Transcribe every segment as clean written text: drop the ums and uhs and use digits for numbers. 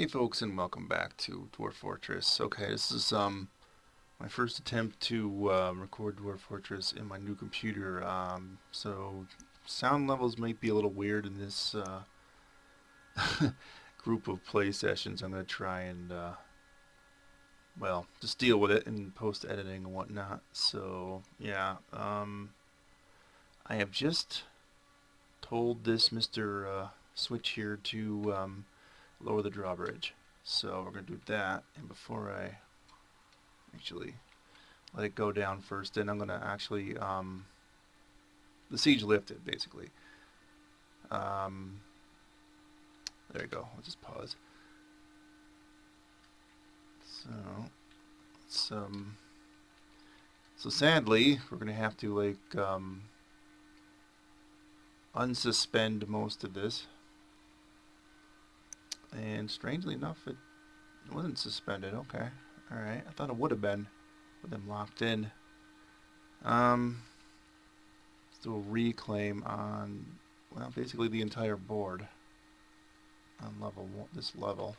Hey folks, and welcome back to Dwarf Fortress. Okay, this is my first attempt to record Dwarf Fortress in my new computer. So sound levels might be a little weird in this group of play sessions. I'm gonna try and well, just deal with it in post editing and whatnot. So yeah, I have just told this Mr. Switch here to lower the drawbridge. So we're going to do that, and before I actually let it go down first, then I'm going to actually, the siege lifted, basically. Um, there you go, I'll just pause. So, so sadly, we're going to have to, like, unsuspend most of this. And strangely enough, it wasn't suspended. Okay. Alright. I thought it would have been with them locked in. Let's do a reclaim on, well, basically the entire board on level one, this level.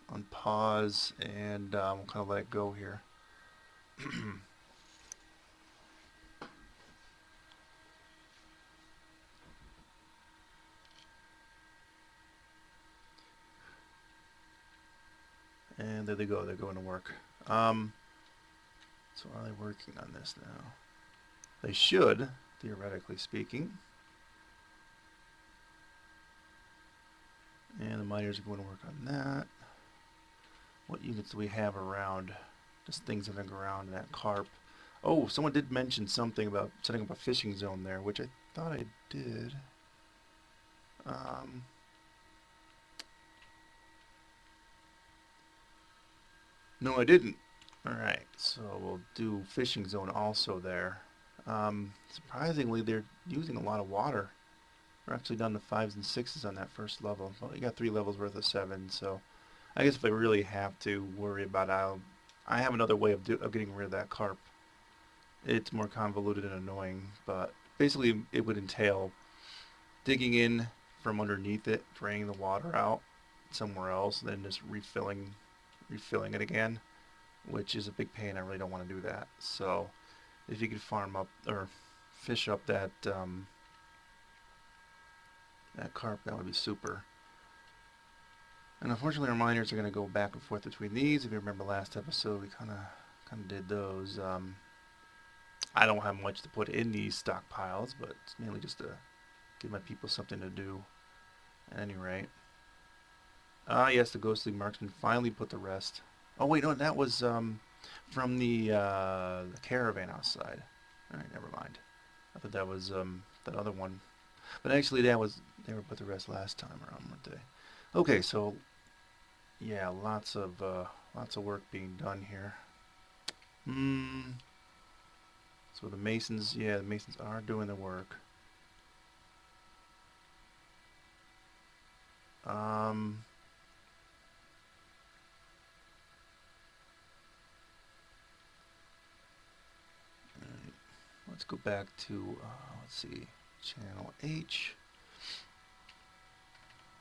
On pause, and we'll kind of let it go here. And there they go. They're going to work. So are they working on this now? They should, theoretically speaking. And the miners are going to work on that. What units do we have around? Just things that are around in that carp. Oh, someone did mention something about setting up a fishing zone there, which I thought I did. No, I didn't. Alright, so we'll do fishing zone also there. Surprisingly, they're using a lot of water. We're actually down to 5s and 6s on that first level. Well, you got 3 levels worth of 7, so I guess if I really have to worry about it, I have another way of getting rid of that carp. It's more convoluted and annoying, but basically it would entail digging in from underneath it, draining the water out somewhere else, then just refilling it again, which is a big pain. I really don't want to do that. So if you could farm up or fish up that that carp, that would be super. And unfortunately, our miners are going to go back and forth between these. If you remember last episode, we kind of did those. I don't have much to put in these stockpiles, but it's mainly just to give my people something to do. At any rate. Yes, the ghostly marksman finally put the rest. Oh wait, no, that was from the caravan outside. All right, never mind. I thought that was that other one, but actually that was they were put the rest last time around, weren't they? Okay, so yeah, lots of work being done here. Hmm. So the masons, yeah, the masons are doing the work. Um. Alright, let's go back to let's see, channel H.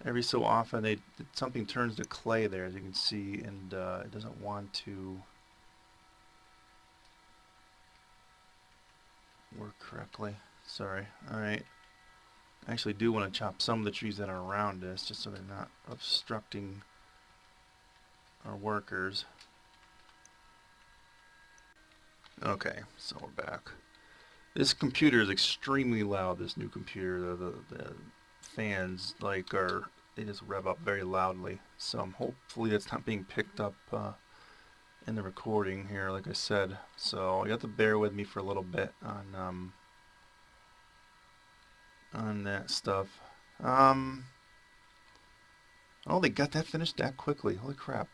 Every so often something turns to clay there, as you can see, and it doesn't want to work correctly. Sorry. Alright. I actually do want to chop some of the trees that are around us, just so they're not obstructing our workers. Okay, so we're back. This computer is extremely loud, this new computer. The fans, like, they just rev up very loudly. So hopefully that's not being picked up in the recording here, like I said. So you have to bear with me for a little bit on that stuff. Oh, they got that finished that quickly. Holy crap.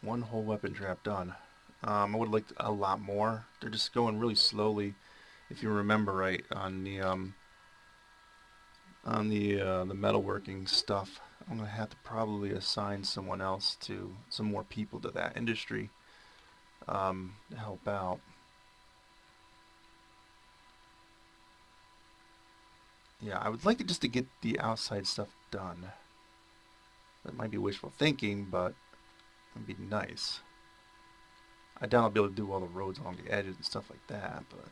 One whole weapon trap done. I would have liked a lot more. They're just going really slowly, if you remember right, on the metalworking stuff. I'm gonna have to probably assign someone else to some more people to that industry to help out. Yeah, I would like to just to get the outside stuff done. That might be wishful thinking, but it'd be nice. I doubt I'll be able to do all the roads along the edges and stuff like that, but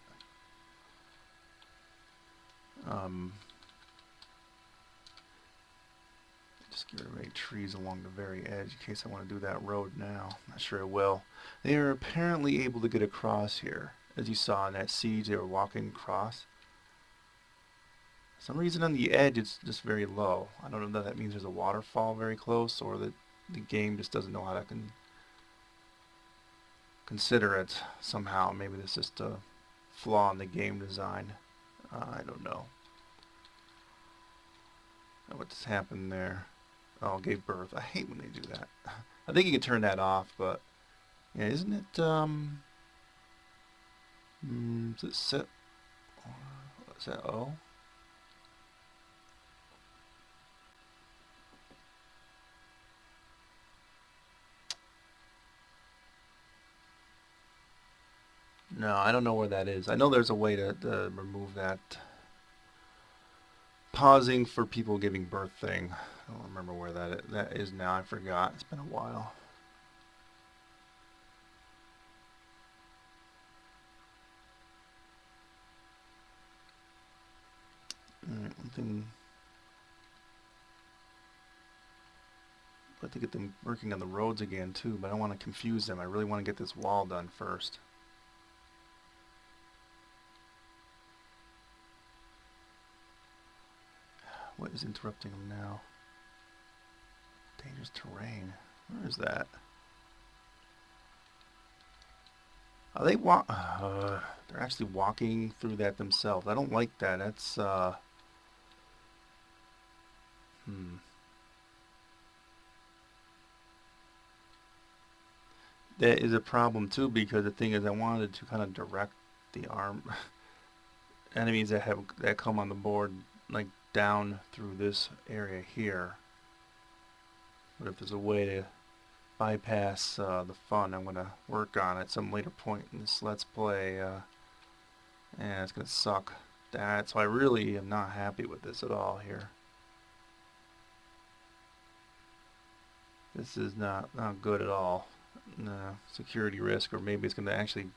just get rid of any trees along the very edge in case I want to do that road now. Not sure I will. They are apparently able to get across here. As you saw in that siege, they were walking across. For some reason on the edge it's just very low. I don't know if that means there's a waterfall very close or that the game just doesn't know how to consider it somehow. Maybe this is just a flaw in the game design. I don't know. What's happened there? Oh, gave birth. I hate when they do that. I think you can turn that off, but yeah, isn't it is it set, is that O? No, I don't know where that is. I know there's a way to remove that pausing for people giving birth thing. I don't remember where that is now. I forgot. It's been a while. Alright, one thing. I'd like to get them working on the roads again too, but I don't want to confuse them. I really want to get this wall done first. What is interrupting them now? Dangerous terrain. Where is that? Are they they're actually walking through that themselves. I don't like that. That's That is a problem too because the thing is I wanted to kind of direct the arm enemies that come on the board like down through this area here. But if there's a way to bypass the fun, I'm gonna work on it at some later point in this Let's Play. And it's gonna suck. So I really am not happy with this at all here. This is not good at all. No, security risk, or maybe it's gonna actually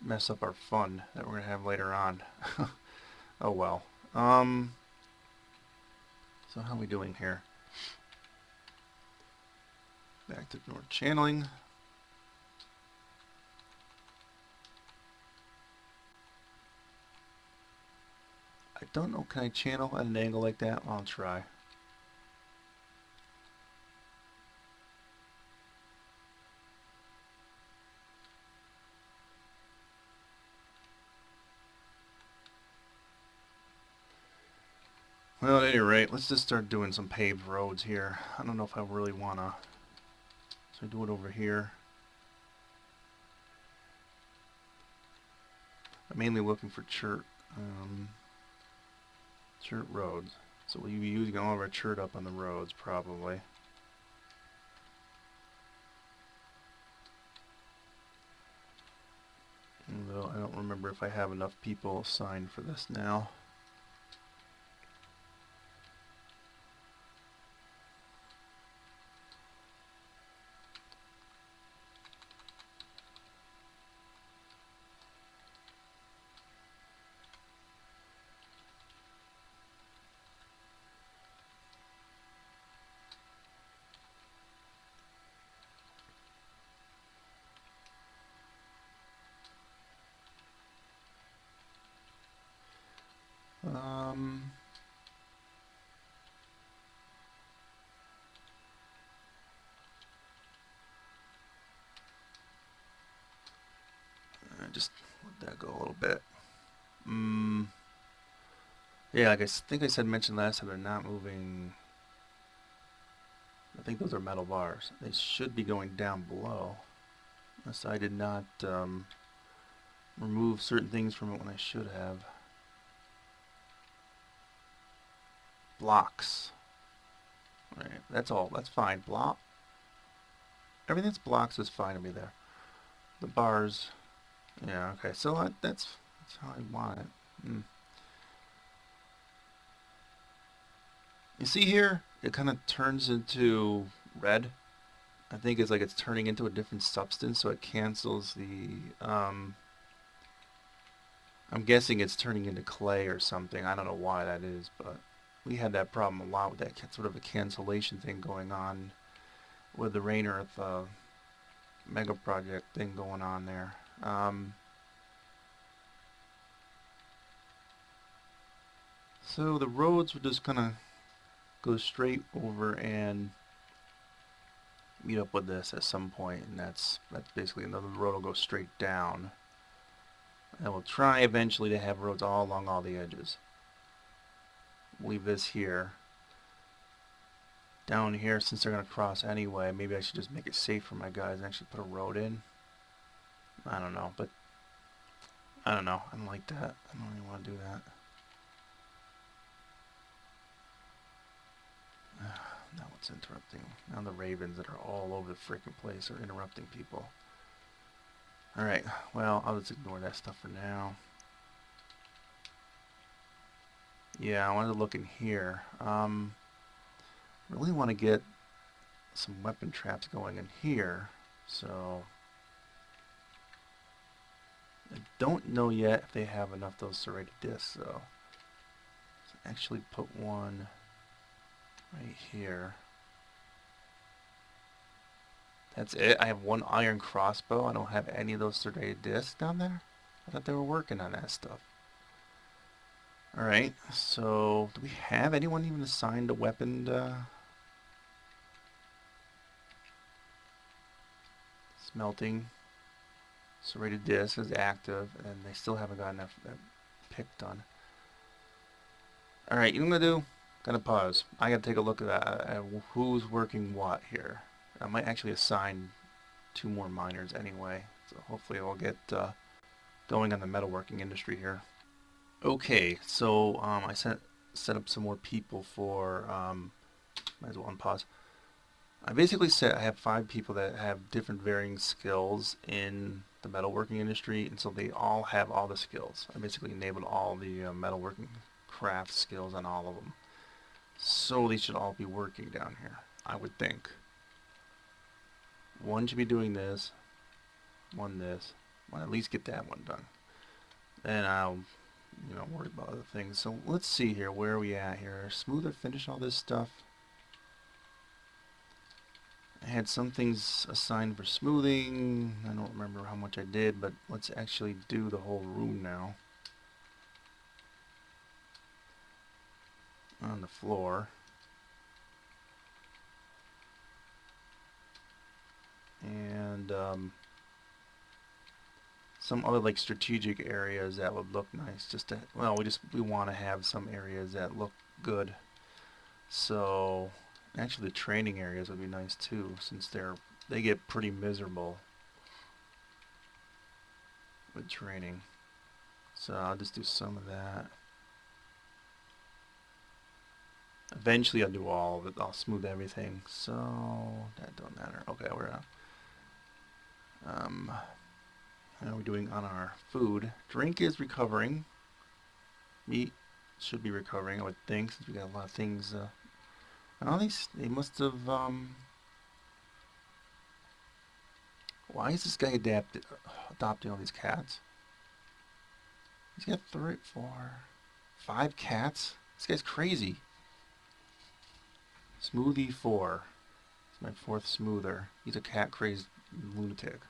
mess up our fun that we're gonna have later on. Oh well. So how are we doing here? Back to North channeling. I don't know, can I channel at an angle like that? I'll try. Well, at any rate, let's just start doing some paved roads here. I don't know if I really want to. So I do it over here. I'm mainly looking for chert roads. So we'll be using all of our chert up on the roads, probably. Though I don't remember if I have enough people assigned for this now. Just let that go a little bit. Yeah, like I think I mentioned last time, they're not moving. I think those are metal bars. They should be going down below. Unless I did not remove certain things from it when I should have. Blocks. Right, that's all. That's fine. Block. Everything that's blocks is fine to me there. The bars. Yeah, okay. So that's how I want it. You see here, it kind of turns into red. I think it's like it's turning into a different substance, so it cancels the. I'm guessing it's turning into clay or something. I don't know why that is, but we had that problem a lot with that sort of a cancellation thing going on with the Rain Earth mega project thing going on there. So the roads would just kind of go straight over and meet up with this at some point, and that's basically another road will go straight down. And we'll try eventually to have roads all along all the edges. Leave this here. Down here, since they're going to cross anyway, maybe I should just make it safe for my guys and actually put a road in. I don't know, but I don't know. I don't like that. I don't really want to do that. Now what's interrupting? Now the ravens that are all over the freaking place are interrupting people. Alright, well, I'll just ignore that stuff for now. Yeah, I wanted to look in here. Really want to get some weapon traps going in here. So I don't know yet if they have enough of those serrated discs, though. So actually put one right here. That's it. I have one iron crossbow. I don't have any of those serrated discs down there. I thought they were working on that stuff. Alright, so do we have anyone even assigned a weapon? Smelting. Serrated disc is active, and they still haven't got enough pick done. Alright, you know what I'm going to do? Gonna pause. I gotta take a look at who's working what here. I might actually assign 2 more miners anyway, so hopefully I'll get going on the metalworking industry here. Okay, so I set up some more people for, might as well unpause. I basically said I have 5 people that have different varying skills in the metalworking industry, and so they all have all the skills. I basically enabled all the metalworking craft skills on all of them. So they should all be working down here, I would think. One should be doing this, one this. Well, at least get that one done. Then I'll, worry about other things. So let's see here, where are we at here? Smoother finish all this stuff. I had some things assigned for smoothing. I don't remember how much I did, but let's actually do the whole room now. On the floor. And some other like strategic areas that would look nice. Just to, well, we want to have some areas that look good. So actually the training areas would be nice too, since they get pretty miserable with training. So I'll just do some of that. Eventually I'll do all of it. I'll smooth everything. So that don't matter. Okay, we're how are we doing on our food? Drink is recovering. Meat should be recovering, I would think, since we got a lot of things. Well, they must have. Why is this guy adopting all these cats? He's got 3, 4, 5 cats. This guy's crazy. Smoothie 4. It's my 4th smoother. He's a cat-crazed lunatic.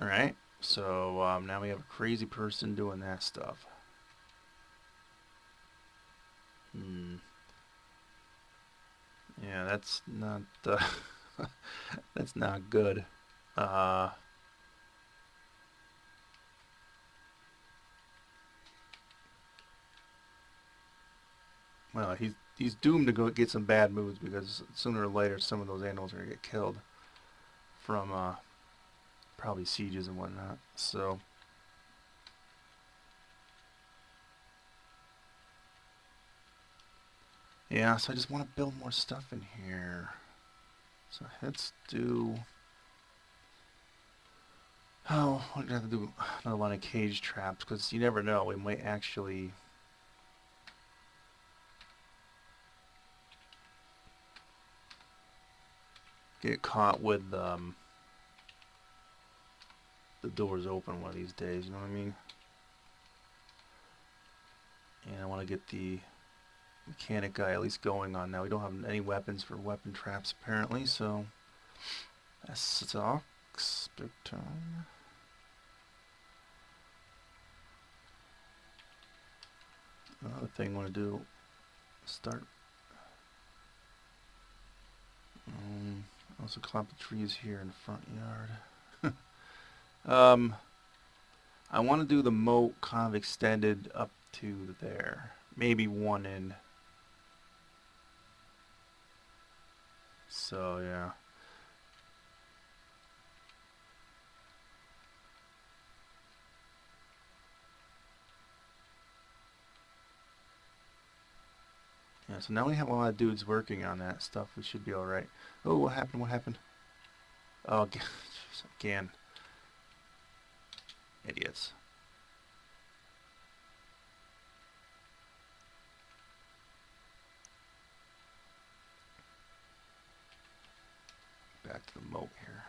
Alright, so now we have a crazy person doing that stuff. Yeah, that's not that's not good. Well, he's doomed to go get some bad moods, because sooner or later some of those animals are gonna get killed from probably sieges and whatnot. So yeah, so I just want to build more stuff in here. So let's do. Oh, we're gonna have to do another line of cage traps, because you never know. We might actually get caught with the doors open one of these days, you know what I mean? And I want to get the mechanic guy at least going on now. We don't have any weapons for weapon traps apparently, so that's all. Time. Another thing I want to do, start. Also climb the trees here in the front yard. I want to do the moat kind of extended up to there. Maybe one in. So, yeah. Yeah, so now we have a lot of dudes working on that stuff. We should be alright. Oh, what happened? What happened? Oh, again. Idiots. Back to the moat here.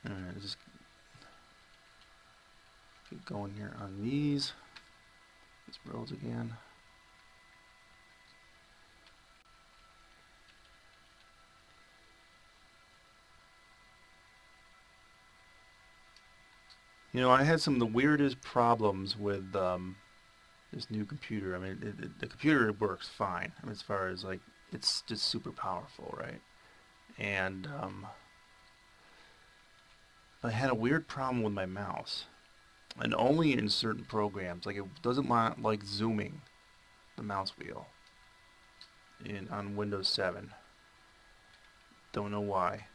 Alright, just get going here on these roads again. You know, I had some of the weirdest problems with this new computer. I mean, the computer works fine. I mean, as far as like, it's just super powerful, right? And I had a weird problem with my mouse, and only in certain programs. Like, it doesn't like zooming the mouse wheel on Windows 7. Don't know why.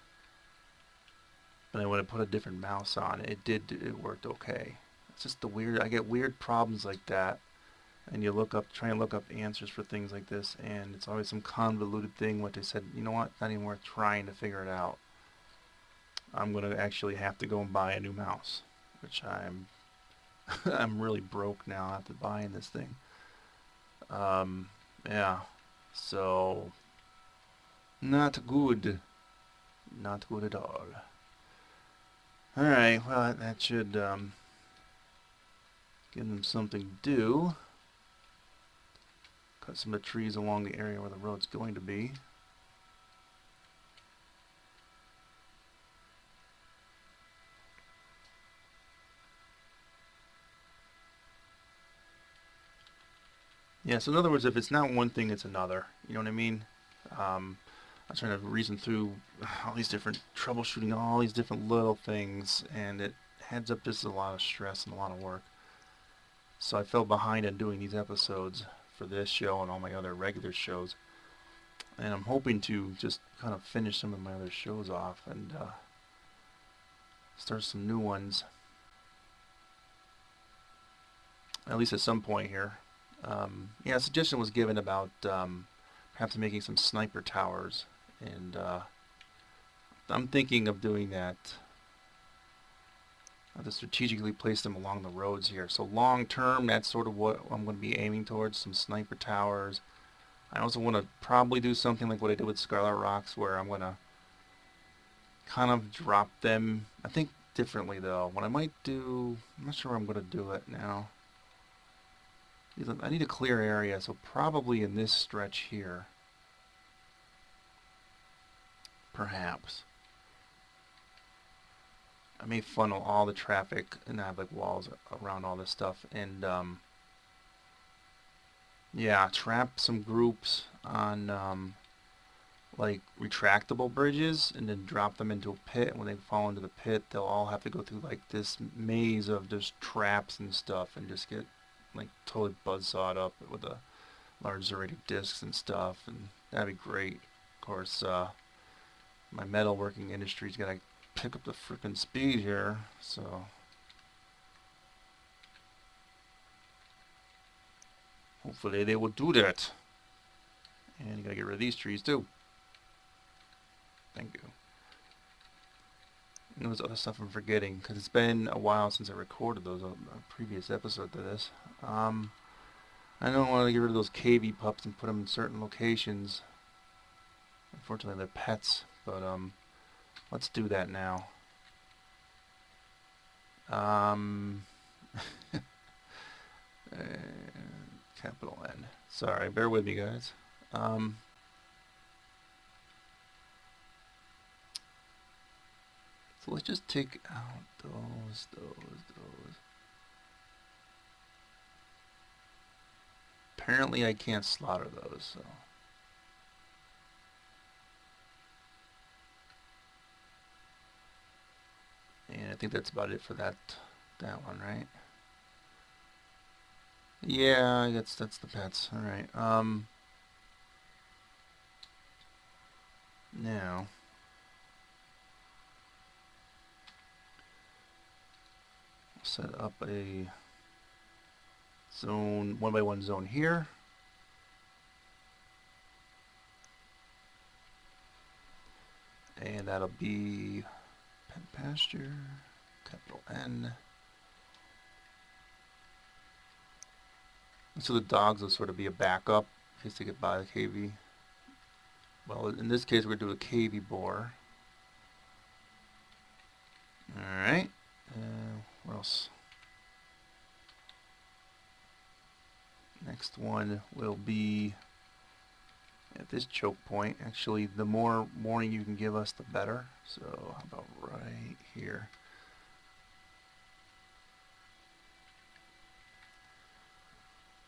But when I put a different mouse on, it worked okay. It's just I get weird problems like that, and try and look up answers for things like this, and it's always some convoluted thing what they said, you know what, not even worth trying to figure it out. I'm gonna actually have to go and buy a new mouse, which I'm I'm really broke now after buying this thing. Yeah, so not good, not good at all. All right, well that should give them something to do. Cut some of the trees along the area where the road's going to be. Yeah, so in other words, if it's not one thing, it's another. You know what I mean? I was trying to reason through all these different troubleshooting, all these different little things, and it adds up just a lot of stress and a lot of work. So I fell behind on doing these episodes for this show and all my other regular shows. And I'm hoping to just kind of finish some of my other shows off and start some new ones. At least at some point here. Yeah, a suggestion was given about perhaps making some sniper towers, and I'm thinking of doing that. I have to strategically place them along the roads here. So long term, that's sort of what I'm going to be aiming towards, some sniper towers. I also want to probably do something like what I did with Scarlet Rocks, where I'm going to kind of drop them, I think differently though. What I might do, I'm not sure I'm going to do it now. I need a clear area, so probably in this stretch here. Perhaps. I may funnel all the traffic and have like walls around all this stuff, and yeah, trap some groups on like retractable bridges and then drop them into a pit. When they fall into the pit, they'll all have to go through like this maze of just traps and stuff and just get like totally buzzsawed up with the large zeratic discs and stuff, and that'd be great. Of course, my metalworking industry's gotta pick up the frickin' speed here, so hopefully they will do that. And you gotta get rid of these trees too. Thank you. And there's other stuff I'm forgetting because it's been a while since I recorded those previous episode to this. Um, I don't want to get rid of those KV pups and put them in certain locations. Unfortunately, they're pets, but let's do that now. Um, capital N. Sorry, bear with me, guys. So let's just take out those. Apparently I can't slaughter those, so. And I think that's about it for that one, right? Yeah, I guess that's the pets. Alright, now set up a zone, 1x1 zone here. And that'll be pet pasture, capital N. And so the dogs will sort of be a backup in case they get by the KV. Well, in this case, we're going to do a KV boar. Alright. What else? Next one will be at this choke point. Actually, the more warning you can give us, the better. So, how about right here?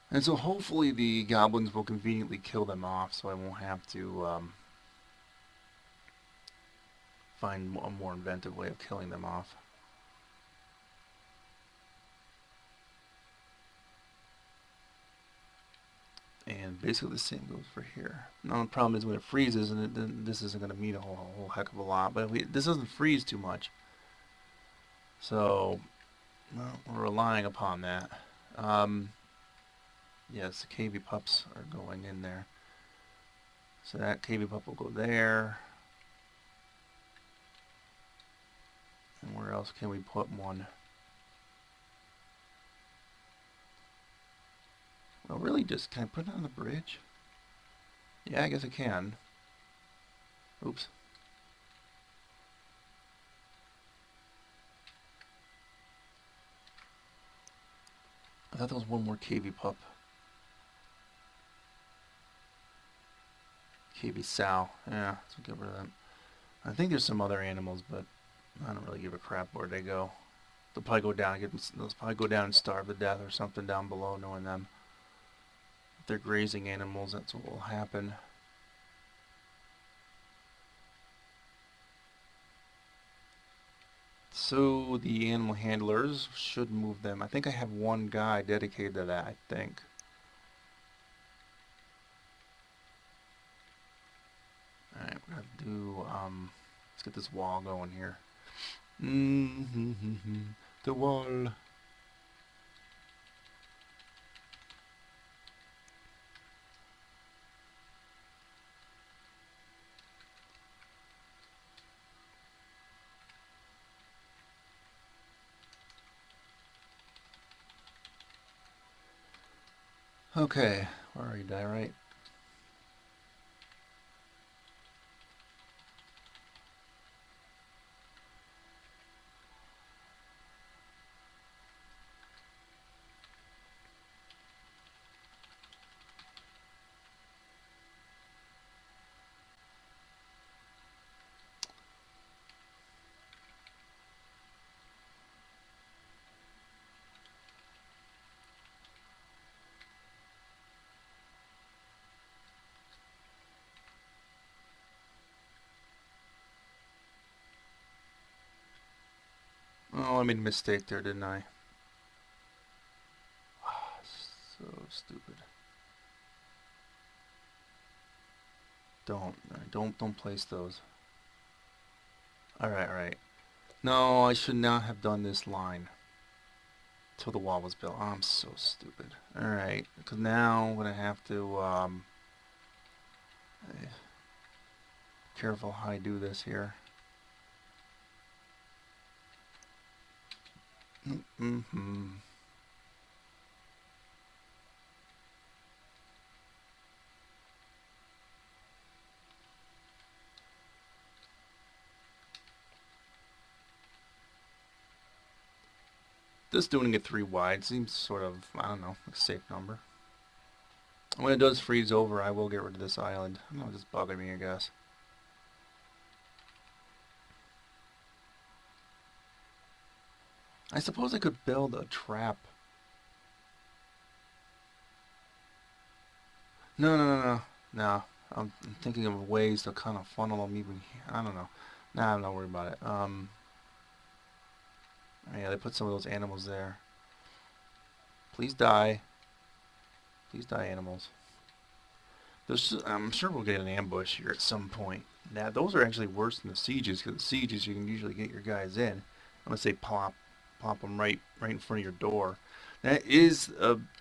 And so hopefully the goblins will conveniently kill them off so I won't have to find a more inventive way of killing them off. And basically the same goes for here. Now the problem is when it freezes, and then this isn't going to mean a whole heck of a lot, but this doesn't freeze too much. So, well, we're relying upon that. Yes, the KV pups are going in there. So that KV pup will go there. And where else can we put one? Well, really just, can I put it on the bridge? Yeah, I guess I can. Oops. I thought there was one more KV pup. KV sow. Yeah, let's get rid of them. I think there's some other animals, but I don't really give a crap where they go. They'll probably go down and they'll probably go down and starve to death or something down below, knowing them. If they're grazing animals, that's what will happen. So the animal handlers should move them. I think I have one guy dedicated to that, I think. Alright, we're gonna do, let's get this wall going here. The wall. Okay, where are you, die right? Oh, I made a mistake there, didn't I? Oh, so stupid. Don't place those. Alright. No, I should not have done this line till the wall was built. Oh, I'm so stupid. Alright, because now I'm going to have to, careful how I do this here. Mm-hmm. Just doing it 3 wide seems sort of, I don't know, a safe number. When it does freeze over, I will get rid of this island. I don't know, just bugging me, I guess. I suppose I could build a trap. No, no, no, no. No. I'm thinking of ways to kind of funnel them even here. I don't know. Nah, I'm not worried about it. Yeah, they put some of those animals there. Please die. Please die, animals. I'm sure we'll get an ambush here at some point. Now, those are actually worse than the sieges, because the sieges you can usually get your guys in. Unless they plop them right in front of your door. That is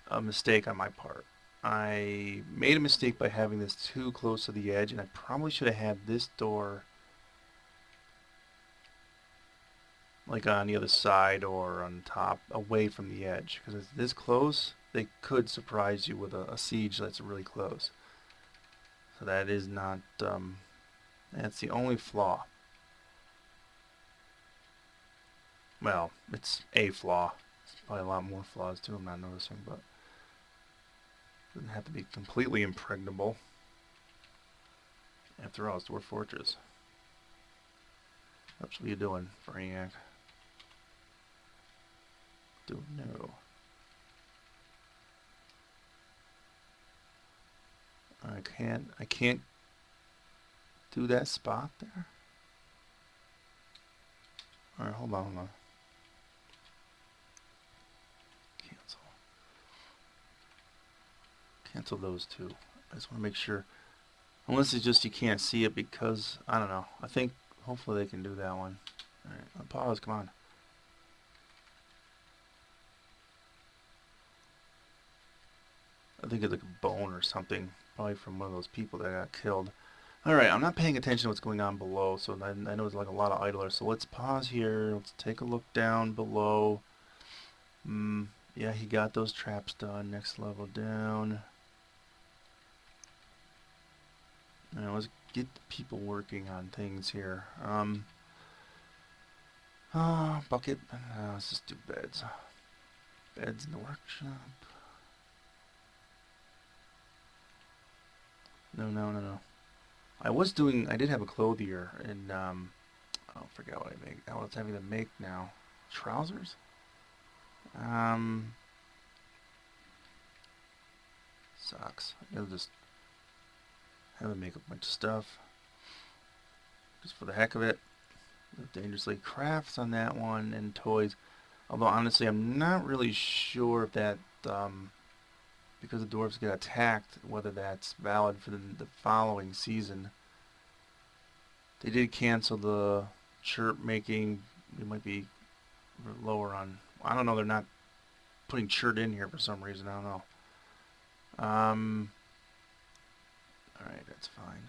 a mistake on my part. I made a mistake by having this too close to the edge, and I probably should have had this door like on the other side or on top, away from the edge. Because it's this close, they could surprise you with a siege that's really close. So that is not, that's the only flaw. Well, it's a flaw. There's probably a lot more flaws too I'm not noticing, but it doesn't have to be completely impregnable. After all, it's Dwarf Fortress. What are you doing, Brainiac? Don't know. I can't do that spot there. Alright, hold on. Cancel. Cancel those two. I just want to make sure. Unless it's just you can't see it because, I don't know. I think, hopefully they can do that one. Alright, pause, come on. I think it's like a bone or something. Probably from one of those people that got killed. Alright, I'm not paying attention to what's going on below, so I know there's like a lot of idlers. So let's pause here. Let's take a look down below. Yeah, he got those traps done. Next level down. Now let's get the people working on things here. Bucket. Let's just do beds. Beds in the workshop. No. I did have a clothier, and, I forget what I make. I was having them make now. Trousers? Socks. I'll just have them make a bunch of stuff. Just for the heck of it. Dangerously crafts on that one, and toys. Although, honestly, I'm not really sure if that, because the dwarves get attacked, whether that's valid for the following season. They did cancel the chirp making. They might be lower on. I don't know. They're not putting chirp in here for some reason. I don't know. All right, that's fine.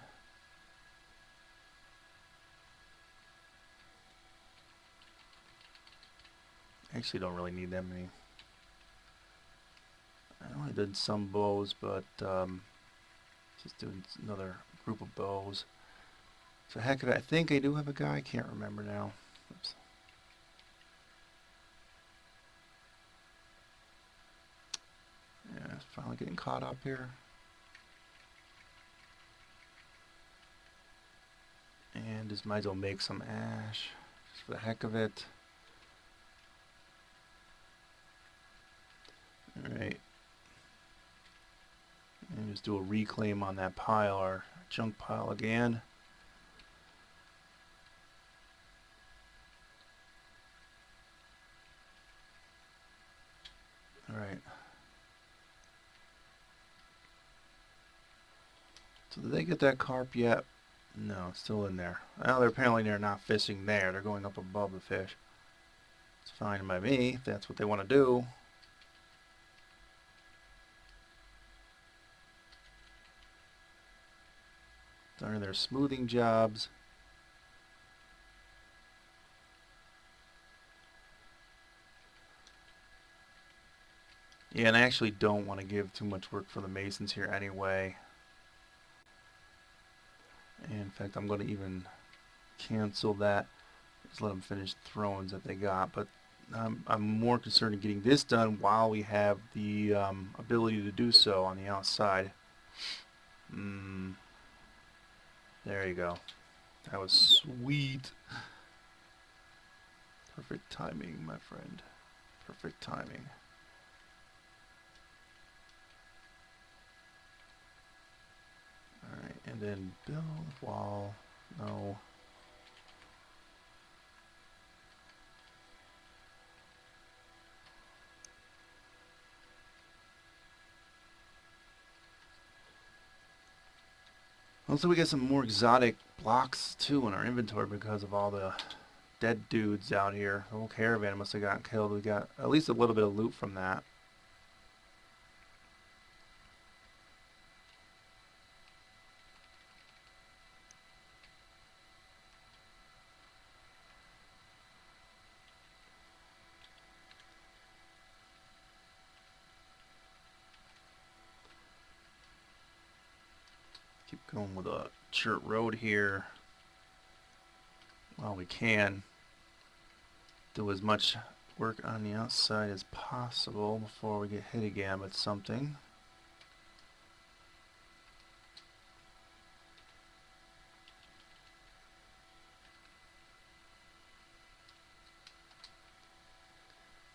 Actually, don't really need that many. I only did some bows, but just doing another group of bows. So heck of it. I think I do have a guy. I can't remember now. Oops. Yeah, finally getting caught up here. And just might as well make some ash, just for the heck of it. Alright. And just do a reclaim on that pile, or junk pile again. Alright. So did they get that carp yet? No, it's still in there. Well, they're not fishing there. They're going up above the fish. It's fine by me, if that's what they want to do. Darn their smoothing jobs. Yeah, and I actually don't want to give too much work for the masons here anyway. And in fact, I'm going to even cancel that. Just let them finish the thrones that they got. But I'm more concerned in getting this done while we have the ability to do so on the outside. There you go. That was sweet. Perfect timing, my friend. Perfect timing. Alright, and then build wall. No. Also, we got some more exotic blocks too in our inventory because of all the dead dudes out here. The whole caravan must have gotten killed. We got at least a little bit of loot from that. Keep going with a short road here while we can. Do as much work on the outside as possible before we get hit again with something.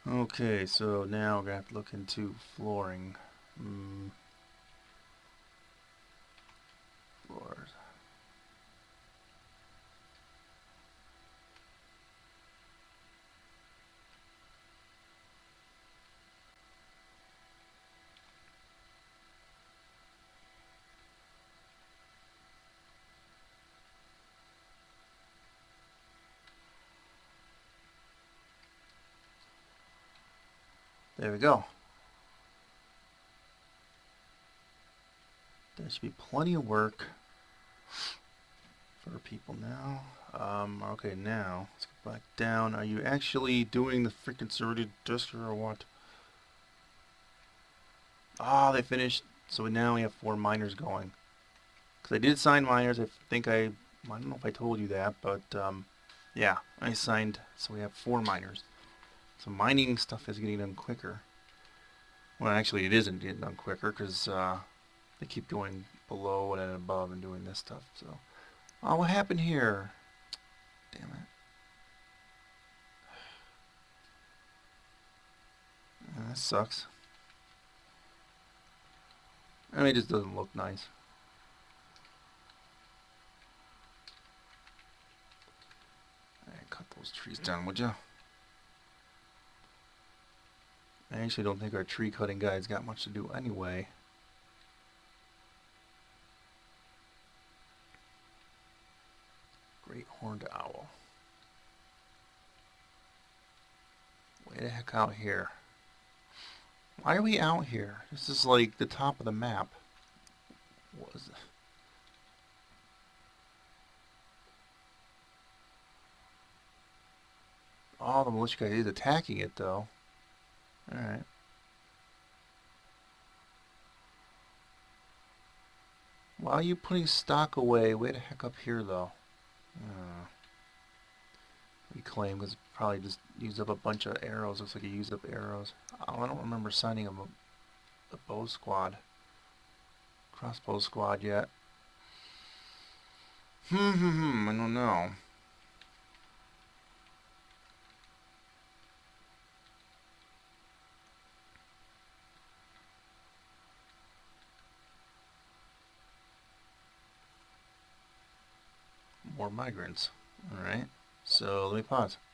Okay, so now we're going to have to look into flooring. Floors. There we go. There should be plenty of work for people now. Okay, now let's go back down. Are you actually doing the freaking serrated disc or what? Ah, they finished. So now we have 4 miners going. Because I did sign miners. I think I don't know if I told you that, but yeah, I signed. So we have 4 miners. So mining stuff is getting done quicker. Well, actually, it isn't getting done quicker because they keep going below and above and doing this stuff. So, oh, what happened here? Damn it. That sucks. I mean, it just doesn't look nice. Alright, cut those trees down, would you? I actually don't think our tree cutting guy's got much to do anyway. Great horned owl. Way the heck out here. Why are we out here? This is like the top of the map. What is it? Oh, the militia guy is attacking it though. Alright. Why are you putting stock away? Way the heck up here though. Reclaim because probably just used up a bunch of arrows. Looks like he used up arrows. Oh, I don't remember signing him a bow squad. Crossbow squad yet. I don't know. More migrants. Alright. So let me pause.